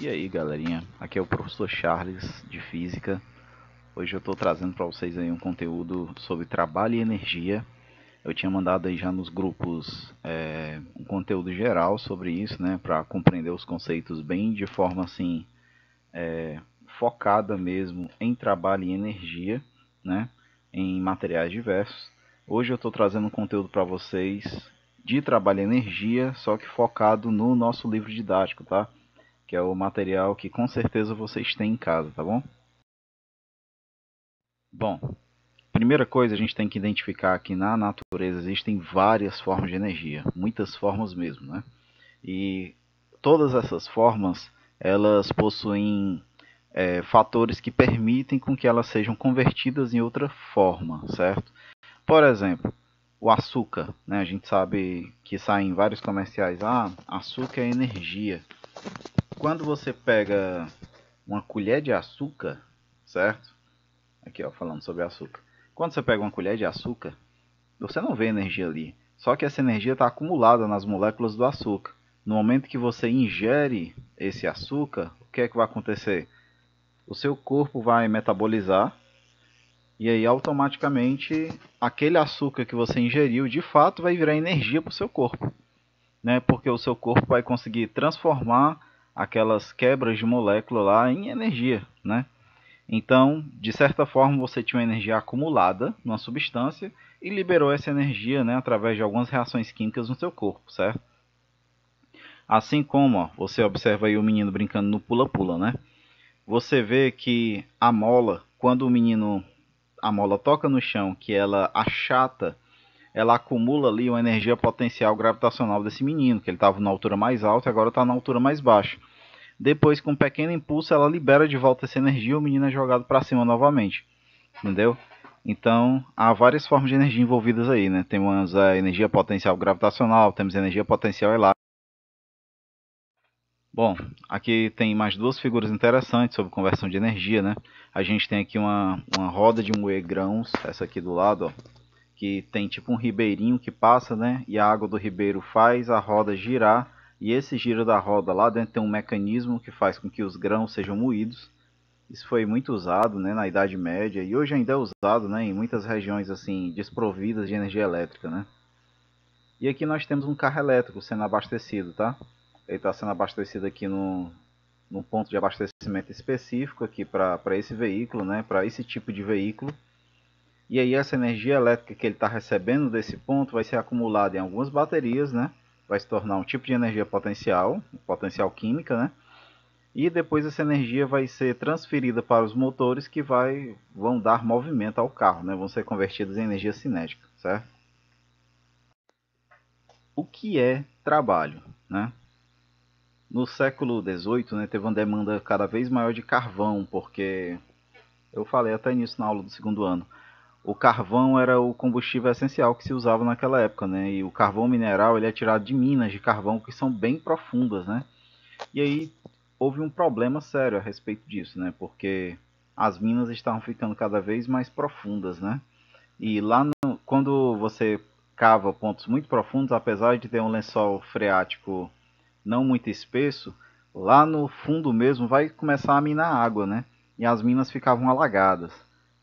E aí galerinha, aqui é o professor Charles de Física. Hoje eu estou trazendo para vocês aí um conteúdo sobre trabalho e energia. Eu tinha mandado aí já nos grupos um conteúdo geral sobre isso, né, para compreender os conceitos bem de forma assim focada mesmo em trabalho e energia, né, em materiais diversos. Hoje eu estou trazendo um conteúdo para vocês de trabalho e energia, só que focado no nosso livro didático, tá? Que é o material que com certeza vocês têm em casa, tá bom? Bom, primeira coisa a gente tem que identificar que na natureza existem várias formas de energia, muitas formas mesmo, né? E todas essas formas, elas possuem fatores que permitem com que elas sejam convertidas em outra forma, certo? Por exemplo, o açúcar, né? A gente sabe que saem vários comerciais, açúcar é energia. Quando você pega uma colher de açúcar, certo? Aqui, ó, falando sobre açúcar. Quando você pega uma colher de açúcar, você não vê energia ali. Só que essa energia está acumulada nas moléculas do açúcar. No momento que você ingere esse açúcar, o que é que vai acontecer? O seu corpo vai metabolizar e aí automaticamente aquele açúcar que você ingeriu de fato vai virar energia para o seu corpo, né? Porque o seu corpo vai conseguir transformar aquelas quebras de molécula lá em energia, né? Então, de certa forma, você tinha uma energia acumulada numa substância e liberou essa energia, né, através de algumas reações químicas no seu corpo, certo? Assim como você observa aí o menino brincando no pula-pula, né? Você vê que a mola, quando a mola toca no chão, que ela achata, ela acumula ali uma energia potencial gravitacional desse menino, que ele estava na altura mais alta e agora está na altura mais baixa. Depois, com um pequeno impulso, ela libera de volta essa energia e o menino é jogado para cima novamente. Entendeu? Então, há várias formas de energia envolvidas aí, né? Temos a energia potencial gravitacional, temos a energia potencial elástica. Bom, aqui tem mais duas figuras interessantes sobre conversão de energia, né? A gente tem aqui uma roda de moer grãos, essa aqui do lado, ó, que tem tipo um ribeirinho que passa, né? E a água do ribeiro faz a roda girar, e esse giro da roda lá dentro tem um mecanismo que faz com que os grãos sejam moídos. Isso foi muito usado, né, na Idade Média e hoje ainda é usado, né, em muitas regiões assim desprovidas de energia elétrica, né? E aqui nós temos um carro elétrico sendo abastecido, tá? Ele está sendo abastecido aqui num ponto de abastecimento específico aqui para esse veículo, né, para esse tipo de veículo. E aí essa energia elétrica que ele está recebendo desse ponto vai ser acumulada em algumas baterias, né? Vai se tornar um tipo de energia potencial, potencial química, né? E depois essa energia vai ser transferida para os motores que vão dar movimento ao carro, né? Vão ser convertidos em energia cinética, certo? O que é trabalho, né? No século XVIII, né, teve uma demanda cada vez maior de carvão, porque eu falei até nisso na aula do segundo ano. O carvão era o combustível essencial que se usava naquela época, né? E o carvão mineral ele é tirado de minas de carvão que são bem profundas, né? E aí houve um problema sério a respeito disso, né? Porque as minas estavam ficando cada vez mais profundas, né? E lá quando você cava pontos muito profundos, apesar de ter um lençol freático não muito espesso, lá no fundo mesmo vai começar a minar água, né? E as minas ficavam alagadas.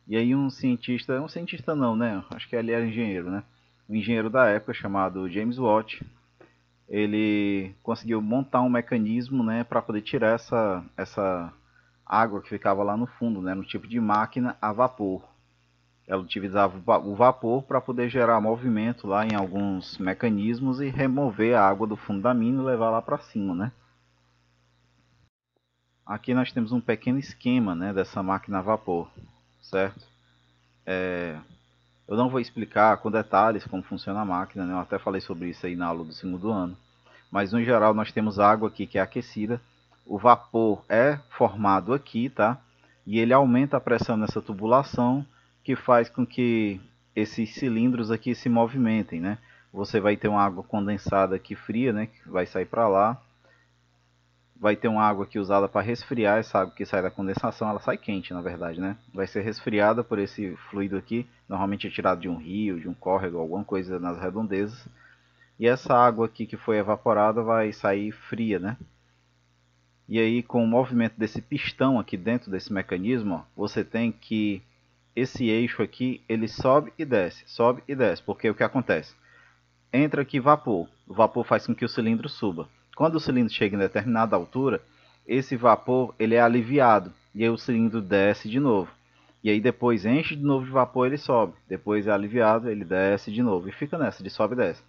E aí um cientista não, né? Acho que ele era engenheiro, né? Um engenheiro da época chamado James Watt, ele conseguiu montar um mecanismo, né, para poder tirar essa água que ficava lá no fundo, né, no tipo de máquina a vapor. Ela utilizava o vapor para poder gerar movimento lá em alguns mecanismos e remover a água do fundo da mina e levar lá para cima, né? Aqui nós temos um pequeno esquema, né, dessa máquina a vapor, certo? Eu não vou explicar com detalhes como funciona a máquina, né? Eu até falei sobre isso aí na aula do segundo ano. Mas no geral nós temos água aqui que é aquecida, o vapor é formado aqui, tá? E ele aumenta a pressão nessa tubulação, que faz com que esses cilindros aqui se movimentem, né? Você vai ter uma água condensada aqui fria, né? Que vai sair para lá. Vai ter uma água aqui usada para resfriar, essa água que sai da condensação, ela sai quente, na verdade, né? Vai ser resfriada por esse fluido aqui, normalmente é tirado de um rio, de um córrego, alguma coisa nas redondezas. E essa água aqui que foi evaporada vai sair fria, né? E aí, com o movimento desse pistão aqui dentro desse mecanismo, ó, você tem que esse eixo aqui, ele sobe e desce, porque o que acontece? Entra aqui vapor, o vapor faz com que o cilindro suba. Quando o cilindro chega em determinada altura, esse vapor ele é aliviado, e aí o cilindro desce de novo. E aí depois enche de novo de vapor, ele sobe. Depois é aliviado, ele desce de novo. E fica nessa, de sobe e desce.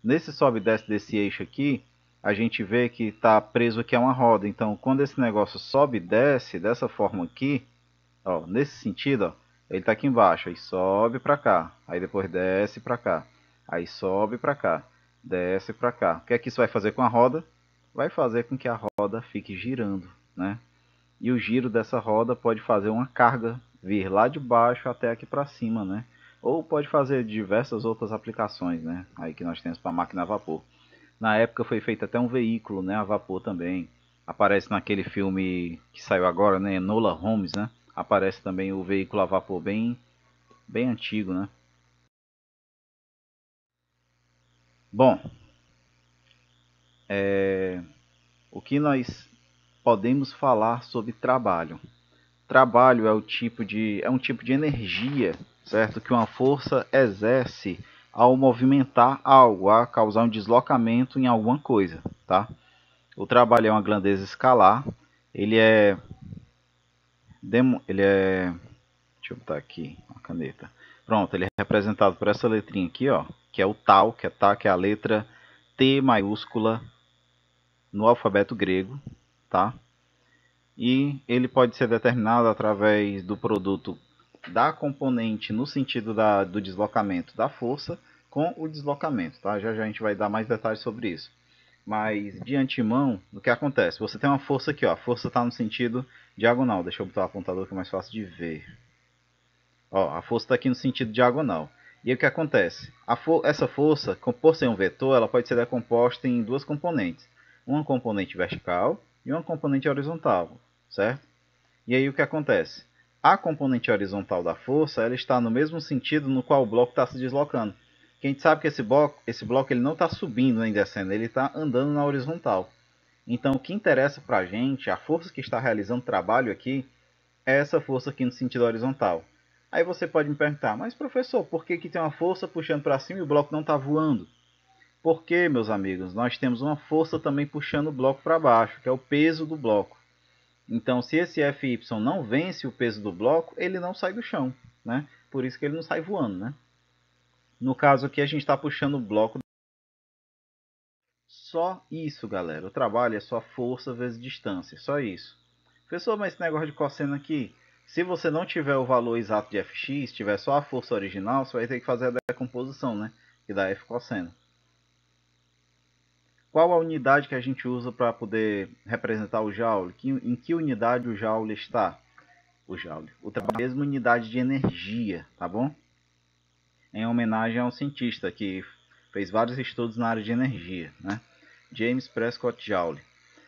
Nesse sobe e desce desse eixo aqui, a gente vê que está preso aqui a uma roda. Então, quando esse negócio sobe e desce dessa forma aqui, ó, nesse sentido, ó, ele está aqui embaixo, aí sobe para cá, aí depois desce para cá, aí sobe para cá, desce para cá. O que é que isso vai fazer com a roda? Vai fazer com que a roda fique girando, né? E o giro dessa roda pode fazer uma carga vir lá de baixo até aqui para cima, né? Ou pode fazer diversas outras aplicações, né? Aí que nós temos para máquina a vapor. Na época foi feito até um veículo, né, a vapor também. Aparece naquele filme que saiu agora, né, Enola Holmes, né? Aparece também o veículo a vapor bem antigo, né? Bom, o que nós podemos falar sobre trabalho? Trabalho é um tipo de energia, certo? Que uma força exerce ao movimentar algo, a causar um deslocamento em alguma coisa, tá? O trabalho é uma grandeza escalar. Ele é ele é, deixa eu botar aqui uma caneta. Pronto, ele é representado por essa letrinha aqui, ó, que é o tau, que é a letra T maiúscula no alfabeto grego, tá? E ele pode ser determinado através do produto da componente no sentido do deslocamento da força com o deslocamento, tá? Já já a gente vai dar mais detalhes sobre isso. Mas de antemão, o que acontece? Você tem uma força aqui, ó. A força está no sentido diagonal. Deixa eu botar o apontador que é mais fácil de ver. Ó, a força está aqui no sentido diagonal. E aí o que acontece? Essa força, por ser um vetor, ela pode ser decomposta em duas componentes. Uma componente vertical e uma componente horizontal, certo? E aí o que acontece? A componente horizontal da força ela está no mesmo sentido no qual o bloco está se deslocando. Que a gente sabe que esse bloco ele não está subindo nem descendo, ele está andando na horizontal. Então o que interessa para a gente, a força que está realizando o trabalho aqui, é essa força aqui no sentido horizontal. Aí você pode me perguntar, mas professor, por que tem uma força puxando para cima e o bloco não está voando? Porque, meus amigos, nós temos uma força também puxando o bloco para baixo, que é o peso do bloco. Então, se esse Fy não vence o peso do bloco, ele não sai do chão, né? Por isso que ele não sai voando, né? No caso aqui, a gente está puxando o bloco. Só isso, galera. O trabalho é só força vezes distância, só isso. Professor, mas esse negócio de cosseno aqui, se você não tiver o valor exato de Fx, tiver só a força original, você vai ter que fazer a decomposição, né? Que dá F cosseno. Qual a unidade que a gente usa para poder representar o Joule? Em que unidade o Joule está? O Joule. O trabalho é a mesma unidade de energia, tá bom? Em homenagem a um cientista que fez vários estudos na área de energia, né? James Prescott Joule.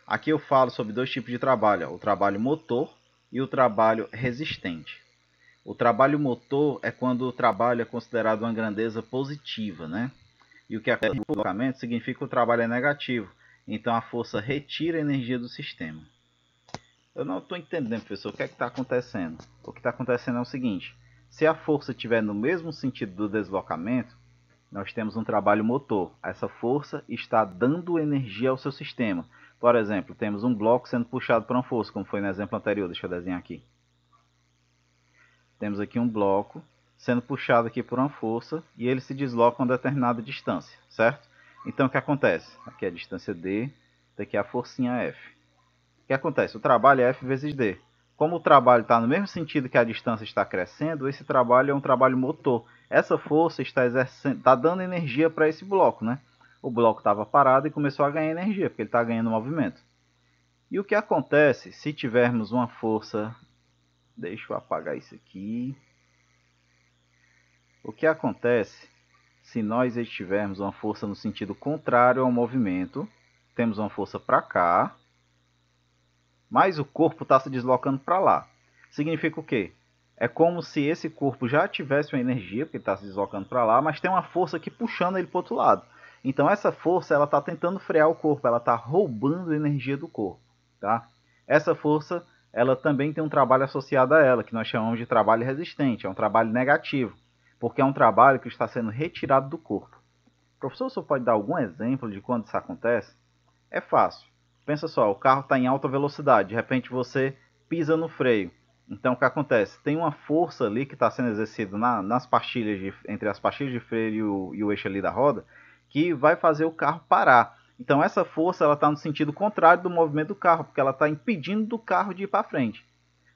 Aqui eu falo sobre dois tipos de trabalho, o trabalho motor e o trabalho resistente. O trabalho motor é quando o trabalho é considerado uma grandeza positiva, né? E o que acontece no deslocamento significa que o trabalho é negativo. Então a força retira a energia do sistema. Eu não estou entendendo, professor, o que é que está acontecendo? O que está acontecendo é o seguinte: se a força estiver no mesmo sentido do deslocamento, nós temos um trabalho motor. Essa força está dando energia ao seu sistema. Por exemplo, temos um bloco sendo puxado por uma força, como foi no exemplo anterior. Deixa eu desenhar aqui. Temos aqui um bloco sendo puxado aqui por uma força e ele se desloca a uma determinada distância, certo? Então o que acontece? Aqui é a distância D, daqui é a forcinha F. O que acontece? O trabalho é F vezes D. Como o trabalho está no mesmo sentido que a distância está crescendo, esse trabalho é um trabalho motor. Essa força está dando energia para esse bloco, né? O bloco estava parado e começou a ganhar energia, porque ele está ganhando movimento. E o que acontece se tivermos uma força... Deixa eu apagar isso aqui. O que acontece se nós tivermos uma força no sentido contrário ao movimento? Temos uma força para cá, mas o corpo está se deslocando para lá. Significa o quê? É como se esse corpo já tivesse uma energia, porque está se deslocando para lá, mas tem uma força aqui puxando ele para o outro lado. Então essa força ela está tentando frear o corpo, ela está roubando energia do corpo. Tá? Essa força, ela também tem um trabalho associado a ela, que nós chamamos de trabalho resistente, é um trabalho negativo, porque é um trabalho que está sendo retirado do corpo. Professor, você pode dar algum exemplo de quando isso acontece? É fácil. Pensa só, o carro está em alta velocidade, de repente você pisa no freio. Então o que acontece? Tem uma força ali que está sendo exercida nas pastilhas entre as pastilhas de freio e o eixo ali da roda, que vai fazer o carro parar. Então essa força ela está no sentido contrário do movimento do carro, porque ela está impedindo do carro de ir para frente.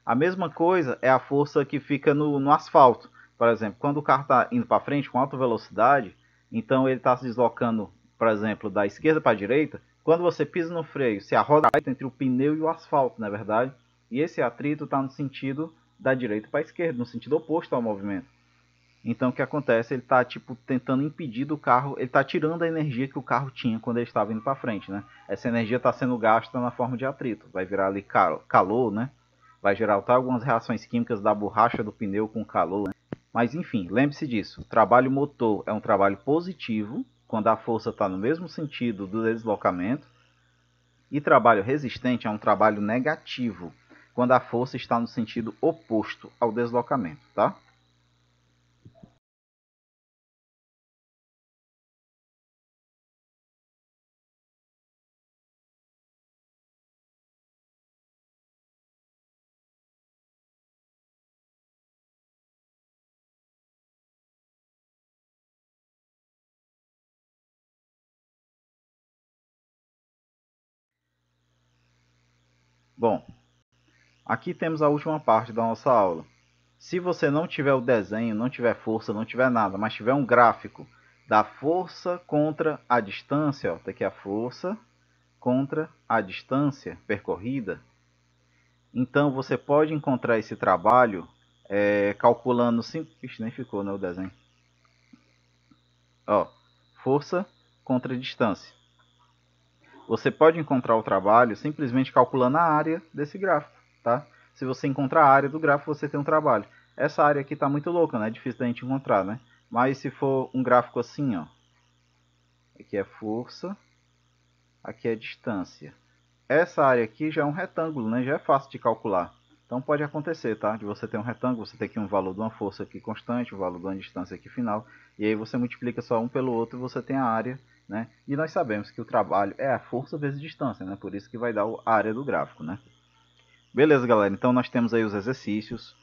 A mesma coisa é a força que fica no asfalto. Por exemplo, quando o carro está indo para frente com alta velocidade, então ele está se deslocando, por exemplo, da esquerda para a direita. Quando você pisa no freio, se a roda vai entre o pneu e o asfalto, não é verdade? E esse atrito está no sentido da direita para a esquerda, no sentido oposto ao movimento. Então o que acontece? Ele está tentando impedir do carro, ele está tirando a energia que o carro tinha quando ele estava indo para frente, né? Essa energia está sendo gasta na forma de atrito, vai virar ali calor, né? Vai gerar algumas reações químicas da borracha do pneu com calor, né? Mas enfim, lembre-se disso, o trabalho motor é um trabalho positivo, quando a força está no mesmo sentido do deslocamento, e trabalho resistente é um trabalho negativo, quando a força está no sentido oposto ao deslocamento, tá? Bom, aqui temos a última parte da nossa aula. Se você não tiver o desenho, não tiver força, não tiver nada, mas tiver um gráfico da força contra a distância, ó, tá aqui a força contra a distância percorrida, então você pode encontrar esse trabalho calculando simples, nem ficou no desenho. Ó, força contra distância. Você pode encontrar o trabalho simplesmente calculando a área desse gráfico, tá? Se você encontrar a área do gráfico, você tem um trabalho. Essa área aqui está muito louca, né? É difícil da gente encontrar, né? Mas se for um gráfico assim, ó, aqui é força, aqui é distância. Essa área aqui já é um retângulo, né? Já é fácil de calcular. Então pode acontecer, tá? De você ter um retângulo, você ter aqui um valor de uma força aqui constante, o valor de uma distância aqui final, e aí você multiplica só um pelo outro e você tem a área, né? E nós sabemos que o trabalho é a força vezes distância, né? Por isso que vai dar a área do gráfico, né? Beleza, galera. Então nós temos aí os exercícios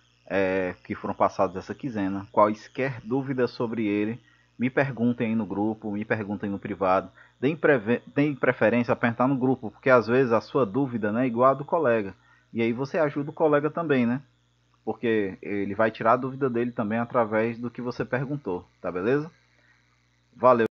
que foram passados essa quinzena. Quaisquer dúvidas sobre ele, me perguntem aí no grupo, me perguntem no privado. Deem preferência a perguntar no grupo, porque às vezes a sua dúvida, né, é igual a do colega. E aí você ajuda o colega também, né? Porque ele vai tirar a dúvida dele também através do que você perguntou, tá beleza? Valeu!